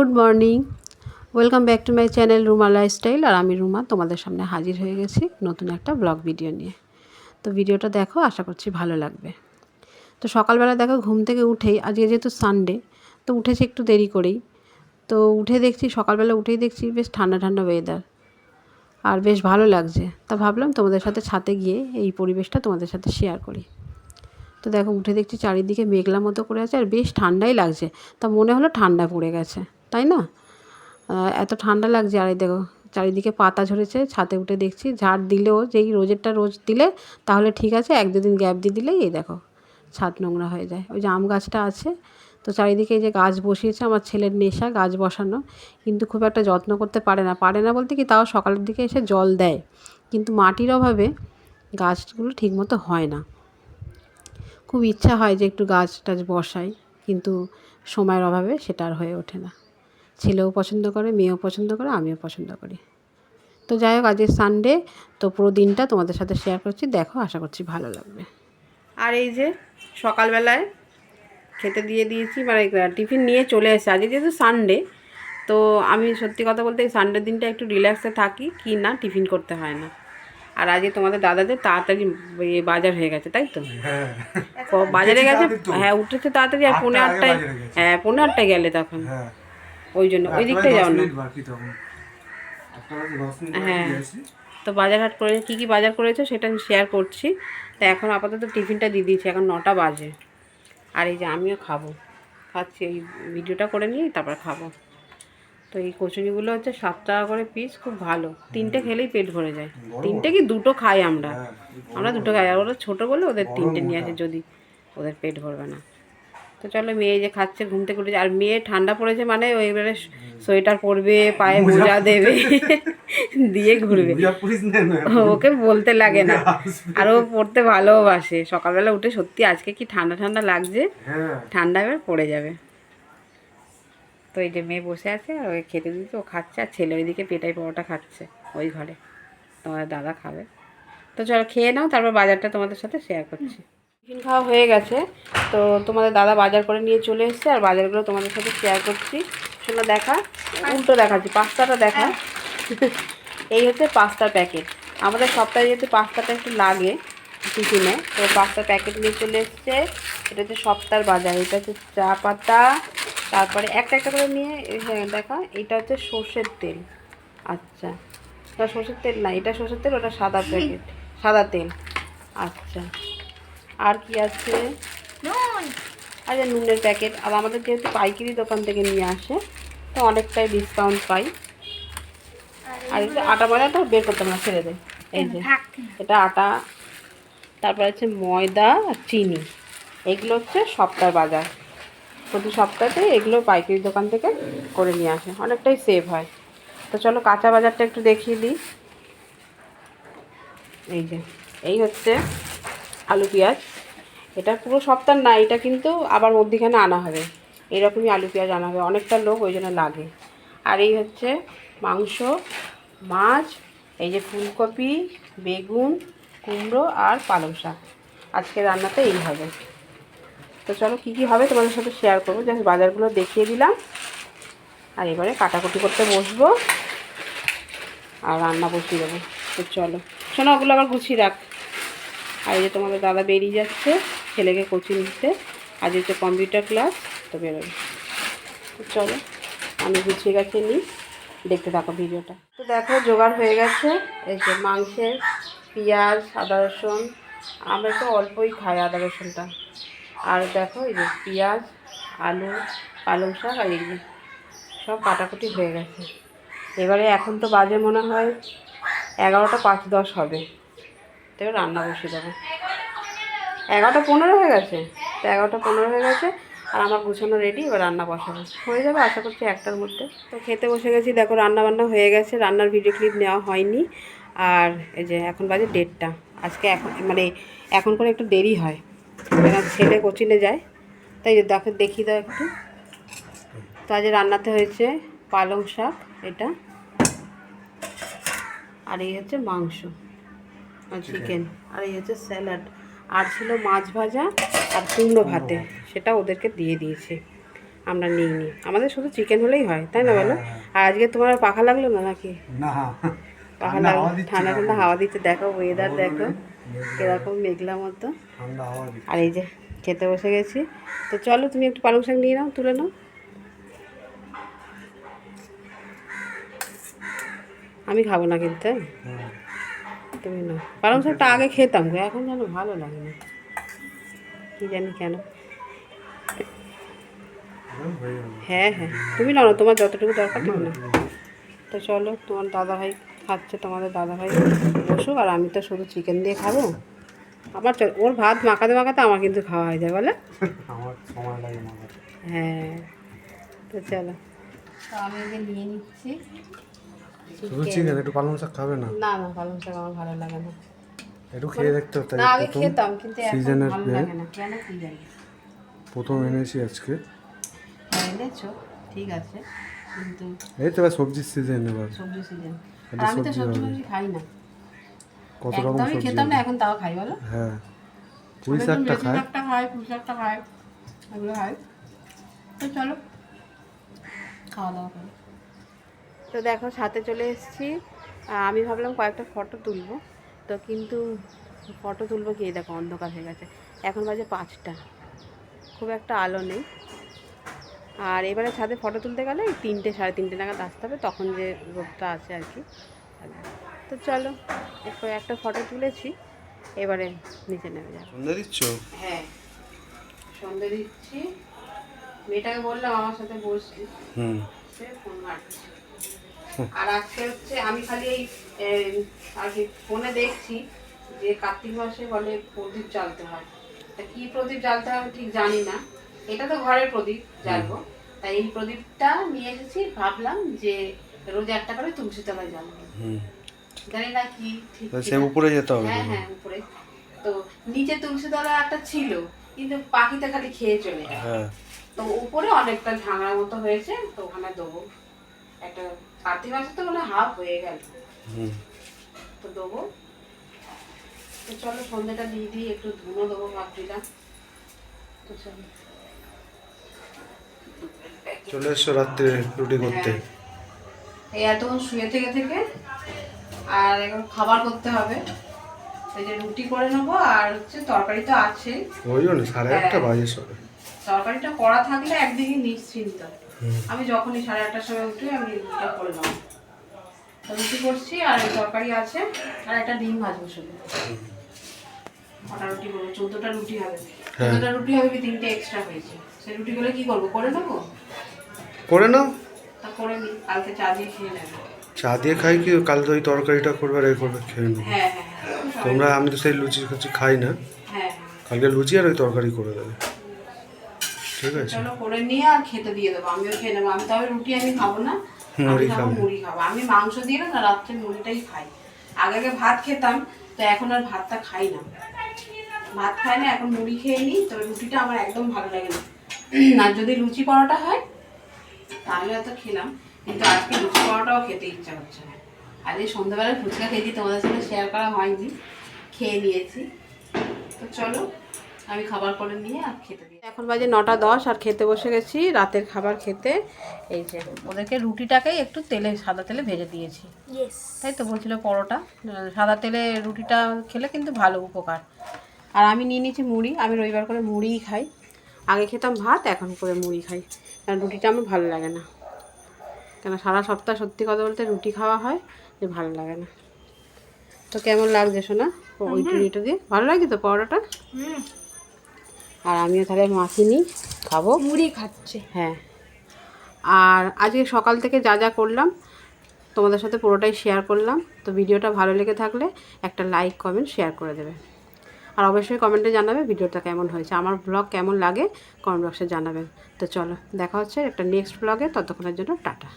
Good morning, welcome back to my channel Ruma Lifestyle. আর আমি রুমা তোমাদের সামনে হাজির হয়ে গেছি নতুন একটা ব্লগ ভিডিও নিয়ে। তো ভিডিওটা দেখো, আশা করছি ভালো লাগবে। তো সকালবেলা দেখো ঘুম থেকে উঠেই, আজকে যেহেতু সানডে, তো উঠেছি একটু দেরি করেই। তো উঠে দেখছি, সকালবেলা উঠেই দেখছি বেশ ঠান্ডা ঠান্ডা ওয়েদার, আর বেশ ভালো লাগছে। তা ভাবলাম তোমাদের সাথে ছাদে গিয়ে এই পরিবেশটা তোমাদের সাথে শেয়ার করি। তো দেখো উঠে দেখছি চারিদিকে মেঘলা মতো করে আছে, আর বেশ ঠান্ডাই লাগছে। তা মনে হলো ঠান্ডা পড়ে গেছে, তাই না? এত ঠান্ডা লাগছে। আর এই দেখো চারিদিকে পাতা ঝরেছে। ছাদে উঠে দেখছি ঝাড় দিলেও, যেই রোজেরটা রোজ দিলে তাহলে ঠিক আছে, এক দুদিন গ্যাপ দিয়ে দিলেই এই দেখো ছাদ নোংরা হয়ে যায়। ওই যে আম গাছটা আছে, তো চারিদিকে এই যে গাছ বসিয়েছে, আমার ছেলের নেশা গাছ বসানো, কিন্তু খুব একটা যত্ন করতে পারে না বলতে কি, তাও সকালের দিকে এসে জল দেয়, কিন্তু মাটির অভাবে গাছগুলো ঠিকমতো হয় না। খুব ইচ্ছা হয় যে একটু গাছ টাছ বসাই, কিন্তু সময়ের অভাবে সেটা আর হয়ে ওঠে না। ছেলেও পছন্দ করে, মেয়েও পছন্দ করে, আমিও পছন্দ করি। তো যাই হোক, আজকে সানডে, তো পুরো দিনটা তোমাদের সাথে শেয়ার করছি, দেখো, আশা করছি ভালো লাগবে। আর এই যে সকালবেলায় খেতে দিয়ে দিয়েছি, মানে টিফিন নিয়ে চলে এসেছে। আজকে যেহেতু সানডে, তো আমি সত্যি কথা বলতে এই সানডের দিনটা একটু রিল্যাক্সে থাকি, কি না টিফিন করতে হয় না। আর আজকে তোমাদের দাদাদের তাড়াতাড়ি বাজার হয়ে গেছে, তাই তো? বাজারে গেছে, হ্যাঁ উঠেছে তাড়াতাড়ি। আর 8:30, হ্যাঁ 8:30 গেলে তখন, ওই জন্য ওই দিকটাই যাও না। হ্যাঁ, তো বাজার হাট করে কী কী বাজার করেছো সেটা আমি শেয়ার করছি। তো এখন আপাতত টিফিনটা দিয়ে দিয়েছি, এখন 9টা বাজে। আর এই যে আমিও খাচ্ছি, এই ভিডিওটা করে নিয়েই তারপর খাবো। তো এই কচুরিগুলো হচ্ছে 7 টাকা করে পিস, খুব ভালো। 3টে খেলেই পেট ভরে যায়। 3টে কি 2টো খাই আমরা, 2টো খাই। আর ওরা ছোটো বলে ওদের 3টে নিয়ে আসে, যদি ওদের পেট ভরবে না। তো চলো, মেয়ে যে খাচ্ছে, ঘুম থেকে উঠেছে। আর মেয়ে ঠান্ডা পড়েছে মানে ও এবারে সোয়েটার পরবে, পায়ে মোজা দেবে, দিয়ে ঘুরবে। ওকে বলতে লাগে না, আর ও পড়তে ভালোবাসে। সকালবেলা উঠে সত্যি আজকে কি ঠান্ডা ঠান্ডা লাগছে, ঠান্ডা এবার পড়ে যাবে। তো এই যে মেয়ে বসে আছে, আর ওকে খেতে দিচ্ছে, ও খাচ্ছে। আর ছেলে ওইদিকে পেটাই পরোটা খাচ্ছে ওই ঘরে, তোমাদের দাদা খাবে। তো চলো খেয়ে নাও, তারপর বাজারটা তোমাদের সাথে শেয়ার করছি। টিফিন খাওয়া হয়ে গেছে, তো তোমাদের দাদা বাজার করে নিয়ে চলে এসেছে, আর বাজারগুলো তোমাদের সাথে শেয়ার করছি। শোনো, দেখা, উল্টো দেখাচ্ছি, পাস্তাটা দেখা। এই হচ্ছে পাস্তার প্যাকেট। আমাদের সপ্তাহে যেহেতু পাস্তাটা একটু লাগে টিফিনে, তো পাস্তার প্যাকেট নিয়ে চলে এসছে। এটা হচ্ছে সপ্তাহের বাজার। এটা হচ্ছে চা পাতা, তারপরে একটা একটা করে নিয়ে, হ্যাঁ দেখা, এটা হচ্ছে সর্ষের তেল। আচ্ছা, এটা সর্ষের তেল না, এটা সর্ষের তেল, ওটা সাদা প্যাকেট, সাদা তেল। আচ্ছা, আর কি আছে? আচ্ছা, নুনের প্যাকেট। আর আমাদের যেহেতু পাইকারি দোকান থেকে নিয়ে আসে, তো অনেকটাই ডিসকাউন্ট পাই। আর এটা আটা ময়দাটা বের করতাম না, ছেড়ে দেয়। এই যে এটা আটা, তারপর হচ্ছে ময়দা আর চিনি। এগুলো হচ্ছে সপ্তাহের বাজার। প্রতি সপ্তাহে এগুলো পাইকারি দোকান থেকে করে নিয়ে আসে, অনেকটাই সেভ হয়। তো চলো কাঁচা বাজারটা একটু দেখিয়ে দিই। এই যে এই হচ্ছে আলু পেঁয়াজ। এটা পুরো সপ্তাহ না, এটা কিন্তু আবার মধ্যিখানে আনা হবে, এরকমই আলু পেঁয়াজ আনা হবে, অনেকটা লোক ওই জন্য লাগে। আর এই হচ্ছে মাংস, মাছ, এই যে ফুলকপি, বেগুন, কুমড়ো আর পালং শাক। আজকে রান্নাতে এই হবে। তো চলো কী কী হবে তোমাদের সাথে শেয়ার করবো, জাস্ট বাজারগুলো দেখিয়ে দিলাম। আর এবারে কাটাকুটি করতে বসবো আর রান্না বসিয়ে দেবো। তো চলো, শোনো, ওগুলো আবার গুছিয়ে রাখ। আর এই যে তোমাদের দাদা বেরিয়ে যাচ্ছে ছেলেকে কোচিং দিতে, আজ হচ্ছে কম্পিউটার ক্লাস, তো বেরোবে। তো চলো, আমি গুছিয়ে গেছে নিই, দেখতে থাকো ভিডিওটা। তো দেখো জোগাড় হয়ে গেছে। এই যে মাংসের পেঁয়াজ, আদা রসুন, আমরা তো অল্পই খাই আদা রসুনটা। আর দেখো এই যে পেঁয়াজ, আলু, পালং শাক, আর এই যে সব কাটাকুটি হয়ে গেছে। এবারে এখন তো বাজে মনে হয় 11টা 5-10 হবে, তো এবার রান্না বসিয়ে দেবো। 11টা 15 হয়ে গেছে, তো 11টা 15 হয়ে গেছে, আর আমার গুছানো রেডি। এবার রান্না বসাবো, হয়ে যাবে আশা করছি 1টার মধ্যে। তো খেতে বসে গেছি, দেখো রান্না বান্না হয়ে গেছে, রান্নার ভিডিও ক্লিপ নেওয়া হয়নি। আর এই যে এখন বাজে 1:30। আজকে এখন মানে এখন করে একটু দেরি হয়, কারণ ছেলে কোচিংয়ে যায়, তাই দেখো দেখি দাও একটু। তো আজ রান্নাতে হয়েছে পালং শাক, এটা, আর এই হচ্ছে মাংস আর চিকেন, আর এই হচ্ছে স্যালাড, আর ছিল মাছ ভাজা আর কুমড়ো ভাতে, সেটা ওদেরকে দিয়ে দিয়েছি। আমরা নিইনি, আমাদের শুধু চিকেন হলেই হয়, তাই না বলো? আর আজকে তোমার পাখা লাগলো না নাকি? না, পাখা লাগলো, ঠান্ডা ঠান্ডা হাওয়া দিচ্ছে, দেখো ওয়েদার দেখো কিরকম মেঘলা মতো। ঠান্ডা হাওয়া দিচ্ছে। আর এই যে খেতে বসে গেছি। তো চলো তুমি একটু পালং শাক নিয়ে নাও, তুলে নাও। আমি খাবো না কিন্তু, তুমি নাও। পালং শাকটা আগে খেতাম গো, এখন যেন ভালো লাগে না, কি জানি কেন। হ্যাঁ হ্যাঁ, তুমি নাও না, তোমার যতটুকু দরকার তুমি নাও। তো চলো, তোমার দাদাভাই খাচ্ছে, তোমাদের দাদাভাই বসুক, আর আমি তো শুধু চিকেন দিয়ে খাবো। আমার ওর ভাত মাখাতে মাখাতে আমার কিন্তু খাওয়া হয়ে যায়, বলে। আমার সময় লাগে মাখাতে। হ্যাঁ, তো চলো, তো আমি এই যে নিয়ে নিচ্ছি শুধু চিকেন, একটু পালং শাক খাবে না? না না, পালং শাক আমার ভালো লাগে না। একটু খেয়ে দেখতে হতো। না, আগে খেতাম কিন্তু এখন সিজনের ভালো লাগে না, কেন কি জানি। প্রথম এনেছি আজকে। হ্যাঁ, এনেছো, ঠিক আছে, কিন্তু এই তো এবার সবজির সিজন, এবার সবজি সিজন, এটা আর আমি তো সবজি সবজি হবে। ফবজি খাই না, কত রকম একদমই সবজি খেতাম না, হবে। এখন তাও খাই, বলো। হ্যাঁ, পুঁই আমি তো শাকটা মেথি খায়। শাকটা খাই, পুঁই শাকটা খাই, এগুলো খাই। তো চলো খাওয়া দাওয়া করি। তো দেখো সাথে চলে এসেছি। আমি ভাবলাম কয়েকটা ফটো তুলবো, তো কিন্তু ফটো তুলবো কি, দেখো অন্ধকার হয়ে গেছে, এখন বাজে 5টা, খুব একটা আলো নেই। আর এবারে ছাদে ফটো তুলতে গেলে 3টে 3:30 নাগাদ আসতে হবে, তখন যে রোদটা আছে আর কি। তো চলো, এরপর একটা ফটো তুলেছি, এবারে নিচে নেমে যাবো। সন্ধ্যা দিচ্ছ? হ্যাঁ, সন্ধ্যে দিচ্ছি। মেয়েটাকে বললাম আমার সাথে বসছি, সে ফোন ঘাঁটছে। আর আজকে হচ্ছে আমি খালি এই আর কি ফোনে দেখছি যে কার্তিক মাসে বলে প্রদীপ জ্বালতে হয়, তা কি প্রদীপ জ্বালতে হয় আমি ঠিক জানি না। এটা তো ঘরের প্রদীপ জ্বালবো, তাই এই প্রদীপটা নিয়ে এসেছি, ভাবলাম যে রোজ একটা করে তুলসী তলায় জ্বালবো। জানি না কি ঠিক সে উপরে যেতে হবে। হ্যাঁ হ্যাঁ, উপরে। তো নিচে তুলসী তলা একটা ছিল, কিন্তু পাখিতে খালি খেয়ে চলে গেছে। তো উপরে অনেকটা ঝাঙড়া মতো হয়েছে, তো ওখানে দেবো একটা। কার্তিক মাসে তো মানে হাফ হয়ে গেল, তো দেবো। তো চলো সন্ধ্যাটা দিয়ে দিই, একটু ধুনো দেবো ভাবছিলাম। তো চলো, চলে এসছো রাত্রে রুটি করতে। এই এতক্ষণ শুয়ে থেকে থেকে আর এখন খাবার করতে হবে, এই যে রুটি করে নেবো, আর হচ্ছে তরকারি তো আছে। ওই জন্য 1:30 বাজে সবে। তরকারিটা করা থাকলে একদিকে নিশ্চিন্ত, আমি যখনই 8:30টার সময় উঠে আমি রুটিটা করে নেবো। তো রুটি করছি, আর এই তরকারি আছে, আর একটা ডিম ভাজবো শুধু। কটা রুটি করবো? 14টা রুটি হবে। 14টা রুটি হবে কি 3টে এক্সট্রা হয়েছে, সেই রুটিগুলো কি করবো, করে নেবো। করে নাও। তা করে নিই, কালকে চা দিয়ে খেয়ে নেবো। চা দিয়ে খাই কি, কাল তো ওই তরকারিটা করবে আর এই করবে, খেয়ে নেবো। হ্যাঁ হ্যাঁ হ্যাঁ, তোমরা, আমি তো সেই লুচি খাচ্ছি খাই না, হ্যাঁ কালকে লুচি আর ওই তরকারি করে দেবে, ঠিক আছে? চলো করে নিয়ে আর খেতে দিয়ে দেবো, আমিও খেয়ে নেবো। আমি তবে রুটি আমি খাবো না, আমি মুড়ি খাবো খাবে। মুড়ি খাবো। আমি মাংস দিয়ে না রাত্রে মুড়িটাই খাই, আগে আগে ভাত খেতাম, তো এখন আর ভাতটা খাই না, ভাত খাই না, এখন মুড়ি খেয়ে নিই। তবে রুটিটা আমার একদম ভালো লাগে না, আর যদি লুচি পরোটা হয় তাহলে হয়তো খেলাম, কিন্তু আজকে লুচি পরোটাও খেতে ইচ্ছা হচ্ছে না। আজকে সন্ধ্যাবেলায় ফুচকা খেয়েছি, তোমাদের সাথে শেয়ার করা হয়নি, খেয়ে নিয়েছি। তো চলো আমি খাবার করে নিয়ে আর খেতে দিই। এখন বাজে 9:10 আর খেতে বসে গেছি রাতের খাবার খেতে। এই যে ওদেরকে রুটিটাকেই একটু তেলে, সাদা তেলে ভেজে দিয়েছি, তাই তো বলছিল পরোটা, সাদা তেলে রুটিটা খেলে কিন্তু ভালো উপকার। আর আমি নিয়ে নিয়েছি মুড়ি, আমি রবিবার করে মুড়িই খাই, আগে খেতাম ভাত, এখন করে মুড়ি খাই, কারণ রুটিটা আমার ভালো লাগে না, কেন সারা সপ্তাহ সত্যি কথা বলতে রুটি খাওয়া হয়, যে ভালো লাগে না। তো কেমন লাগছে শোনা ওই রুটিটা দিয়ে, ভালো লাগছে তো পরোটাটা? আর আমিও তাহলে মাখিনি খাবো, মুড়ি খাচ্ছে। হ্যাঁ। আর আজকে সকাল থেকে যা যা করলাম তোমাদের সাথে পুরোটাই শেয়ার করলাম। তো ভিডিওটা ভালো লেগে থাকলে একটা লাইক কমেন্ট শেয়ার করে দেবে, আর অবশ্যই কমেন্টে জানাবে ভিডিওটা কেমন হয়েছে, আমার ব্লগ কেমন লাগে কমেন্ট বক্সে জানাবেন। তো চলো দেখা হচ্ছে একটা নেক্সট ব্লগে, ততক্ষণের জন্য টাটা।